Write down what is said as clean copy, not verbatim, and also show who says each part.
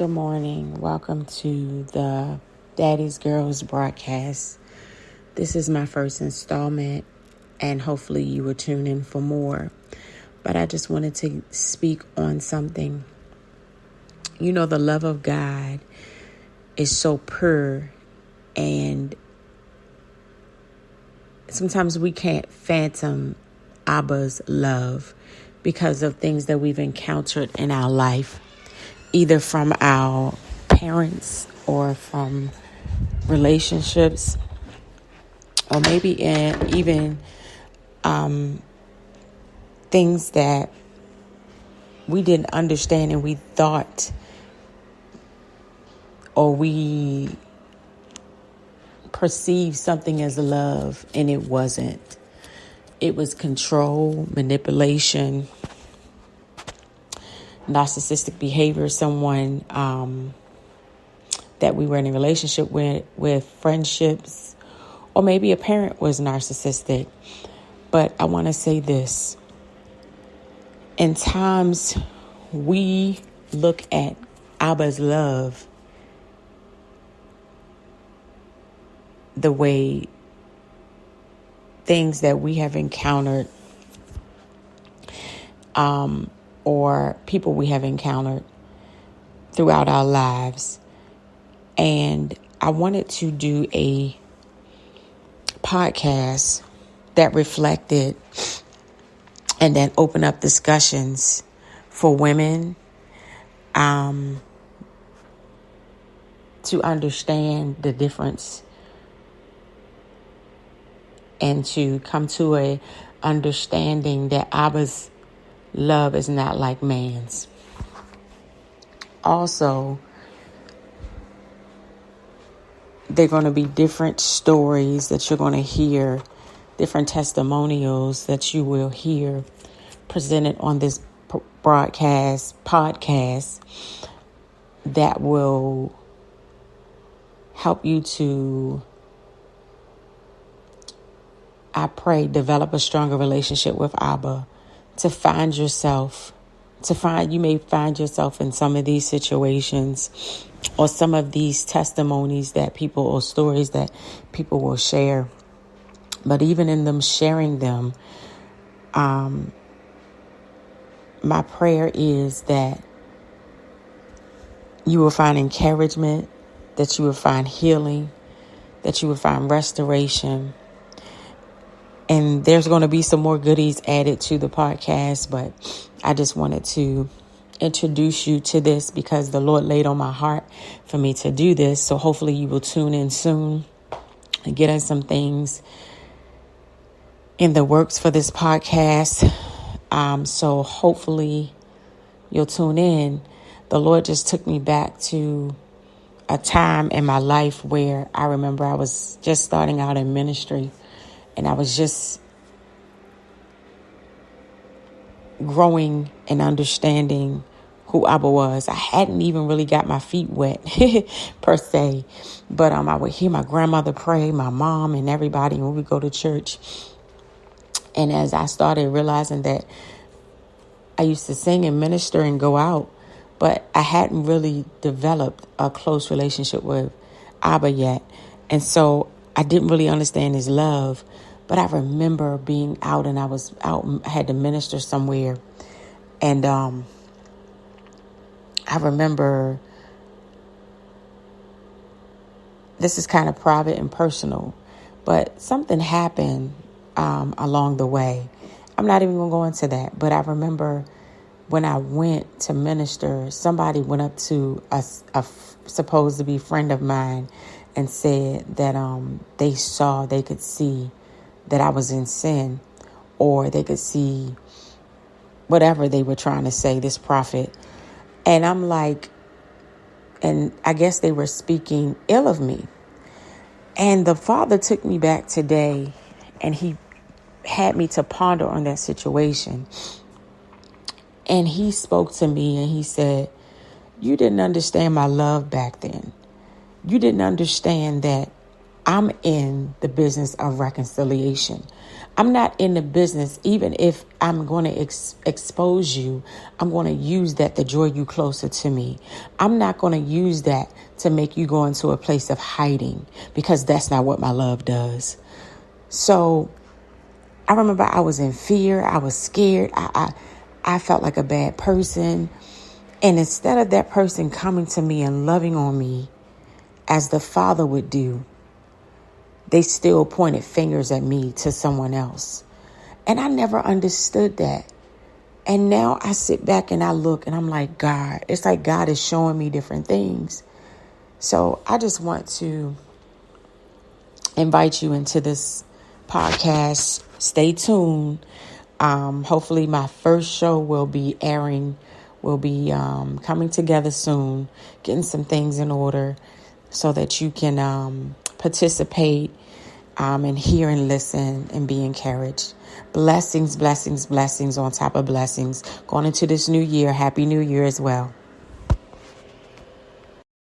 Speaker 1: Good morning. Welcome to the Daddies Girls broadcast. This is my first installment, and hopefully you will tune in for more. But I just wanted to speak on something. You know, the love of God is so pure, and sometimes we can't fathom ABBA's love because of things that we've encountered in our life, either from our parents or from relationships, or maybe even things that we didn't understand and we thought, or we perceived something as love and it wasn't. It was control, manipulation, narcissistic behavior, someone that we were in a relationship with friendships, or maybe a parent was narcissistic. But I want to say this. In times we look at ABBA's love the way things that we have encountered or people we have encountered throughout our lives. And I wanted to do a podcast that reflected and then open up discussions for women to understand the difference and to come to a understanding that ABBA's love is not like man's. Also, there are going to be different stories that you're going to hear, different testimonials that you will hear presented on this podcast that will help you to, I pray, develop a stronger relationship with ABBA, you may find yourself in some of these situations or some of these testimonies that people, or stories that people will share. But even in them sharing them, my prayer is that you will find encouragement, that you will find healing, that you will find restoration. And there's going to be some more goodies added to the podcast, but I just wanted to introduce you to this because the Lord laid on my heart for me to do this. So hopefully you will tune in soon and get us some things in the works for this podcast. So hopefully you'll tune in. The Lord just took me back to a time in my life where I remember I was just starting out in ministry. And I was just growing and understanding who ABBA was. I hadn't even really got my feet wet, per se. But I would hear my grandmother pray, my mom, and everybody when we go to church. And as I started realizing that I used to sing and minister and go out, but I hadn't really developed a close relationship with ABBA yet. And so I didn't really understand his love, but I remember being out, and I was out, I had to minister somewhere. And I remember, this is kind of private and personal, but something happened along the way. I'm not even going to go into that, but I remember when I went to minister, somebody went up to a supposed to be friend of mine and said that they could see that I was in sin, or they could see whatever they were trying to say, this prophet. And I'm like, and I guess they were speaking ill of me. And the Father took me back today, and he had me to ponder on that situation. And he spoke to me and he said, you didn't understand my love back then. You didn't understand that I'm in the business of reconciliation. I'm not in the business. Even if I'm going to expose you, I'm going to use that to draw you closer to me. I'm not going to use that to make you go into a place of hiding, because that's not what my love does. So I remember I was in fear. I was scared. I felt like a bad person. And instead of that person coming to me and loving on me as the Father would do, they still pointed fingers at me to someone else. And I never understood that. And now I sit back and I look and I'm like, God, it's like God is showing me different things. So I just want to invite you into this podcast. Stay tuned. Hopefully my first show will be airing. We'll be coming together soon, getting some things in order so that you can participate and hear and listen and be encouraged. Blessings, blessings, blessings on top of blessings. Going into this new year. Happy New Year as well.